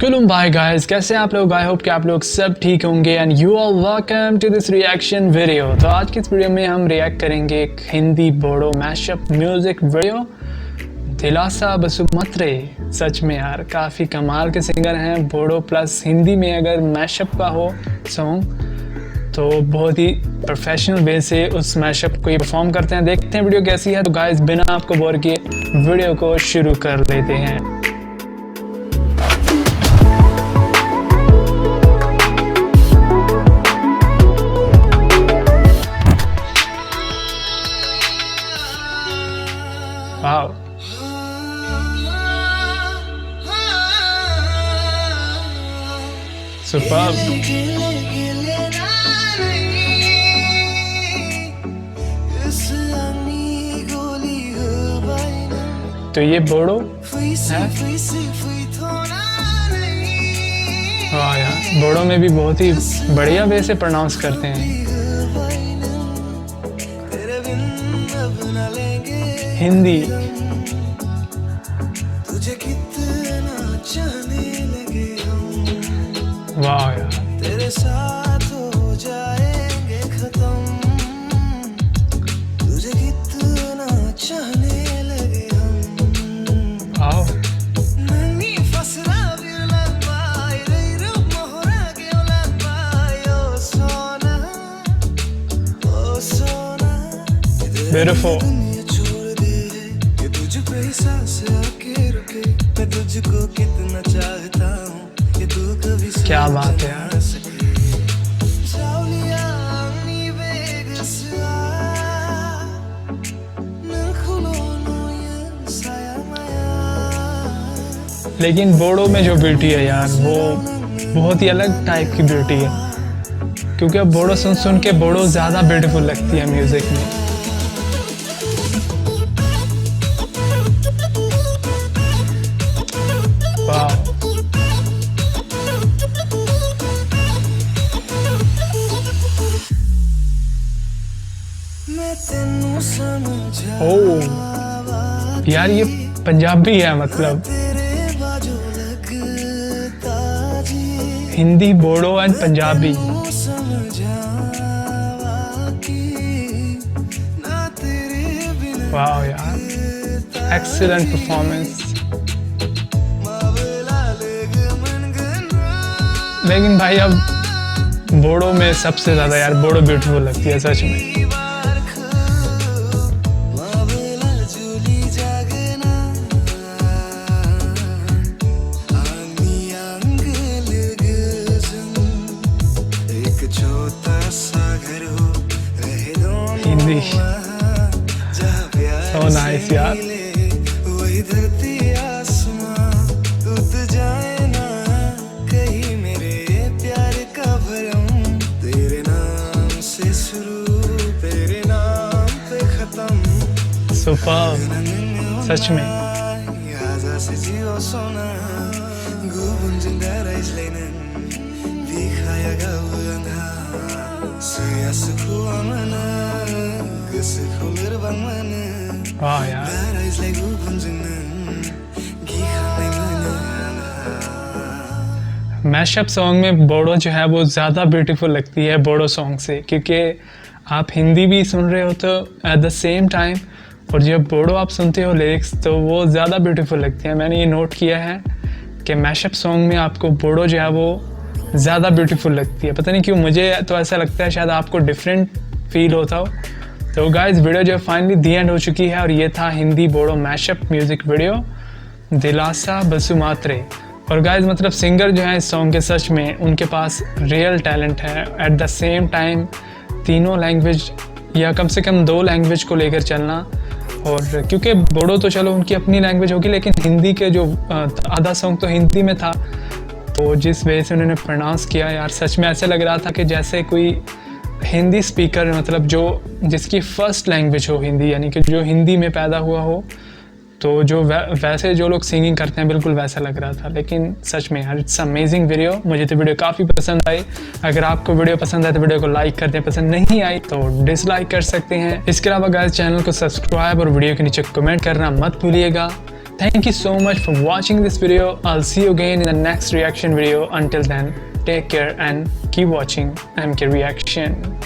कुलुम भाई गाइस, कैसे हैं आप लोग। आई होप कि आप लोग सब ठीक होंगे and you are welcome to this reaction video. तो आज की इस वीडियो में हम रिएक्ट करेंगे एक Hindi Bodo mashup music video दिलासा बसुमत्री। सच में यार काफ़ी कमाल के सिंगर हैं। बोडो प्लस हिंदी में अगर मैशअप का हो सॉन्ग तो बहुत ही प्रोफेशनल वे से उस मैशअप को ये परफॉर्म करते हैं। देखते हैं वीडियो कैसी है। तो गाइस बिना आपको बोर किए वीडियो को शुरू कर लेते हैं। Wow, superb. तो ये बोडो है। वाह यार, बोडो में भी बहुत ही बढ़िया वे से प्रोनाउंस करते हैं। हिंदी वाह यार, तेरे साथ हो जाएंगे खत्म, तुझे कितना चाहने लगे हम। आओ नन्ही फसला बिरला पाए रे रूप मोहरा के उला पाए ओ सोना ब्यूटीफुल। दुनिया छोड़ दे ये तुझ पे ही सांस आके रुके, मैं तुझको कितना चाहता हूँ ये तू कभी क्या बात है यार। लेकिन बोडो में जो ब्यूटी है यार वो बहुत ही अलग टाइप की ब्यूटी है, क्योंकि अब बोडो सुन सुन के बोडो ज़्यादा ब्यूटीफुल लगती है म्यूज़िक में। वाह, ओह यार ये पंजाबी है, मतलब हिंदी, बोडो एंड पंजाबी। वाह यार, एक्सीलेंट परफॉर्मेंस। लेकिन भाई अब बोडो में सबसे ज़्यादा यार बोडो ब्यूटीफुल लगती है सच में। हिंदी सो नाइस यार। वही धरती आसमां टूट जाए ना कहीं मेरे प्यार का भरम, तेरे नाम से शुरू तेरे नाम पे खत्म। सुपर्ब, सच में। Yaza se jiwa sona gubun jindara izlenen dikhaya gawanga suya sukhu amana guskhulur bangmana। वाह यार, dara izlay gubun jinnen gikhanai mana। Mashup song में बोडो जो है वो ज़्यादा ब्यूटीफुल लगती है बोडो सॉन्ग से, क्योंकि आप हिंदी भी सुन रहे हो तो एट द सेम टाइम, और जब बोडो आप सुनते हो लिरिक्स तो वो ज़्यादा ब्यूटीफुल लगती है। मैंने ये नोट किया है कि मैशअप सॉन्ग में आपको बोडो जो है वो ज़्यादा ब्यूटीफुल लगती है। पता नहीं क्यों, मुझे तो ऐसा लगता है, शायद आपको डिफरेंट फील होता हो। तो गाइस वीडियो जो फाइनली दी एंड हो चुकी है, और ये था Hindi Bodo mashup music video दिलासा बसुमात्री। और गाइस मतलब सिंगर जो है इस सॉन्ग के सच में उनके पास रियल टैलेंट है। एट द सेम टाइम तीनों लैंग्वेज या कम से कम 2 लैंग्वेज को लेकर चलना, और क्योंकि बोडो तो चलो उनकी अपनी लैंग्वेज होगी, लेकिन हिंदी के जो आधा सॉन्ग तो हिंदी में था, तो जिस वजह से उन्होंने प्रोनाउंस किया यार सच में ऐसे लग रहा था कि जैसे कोई हिंदी स्पीकर, मतलब जो जिसकी फर्स्ट लैंग्वेज हो हिंदी, यानी कि जो हिंदी में पैदा हुआ हो, तो जो वैसे जो लोग सिंगिंग करते हैं बिल्कुल वैसा लग रहा था। लेकिन सच में यार इट्स अमेजिंग वीडियो। मुझे तो वीडियो काफ़ी पसंद आई। अगर आपको वीडियो पसंद आए तो वीडियो को लाइक कर दें, पसंद नहीं आई तो डिसलाइक कर सकते हैं। इसके अलावा गाइस चैनल को सब्सक्राइब और वीडियो के नीचे कमेंट करना मत भूलिएगा। Thank you so much for watching this video. I'll see you again in the next reaction video. Until then, take care and keep watching MK Reaction.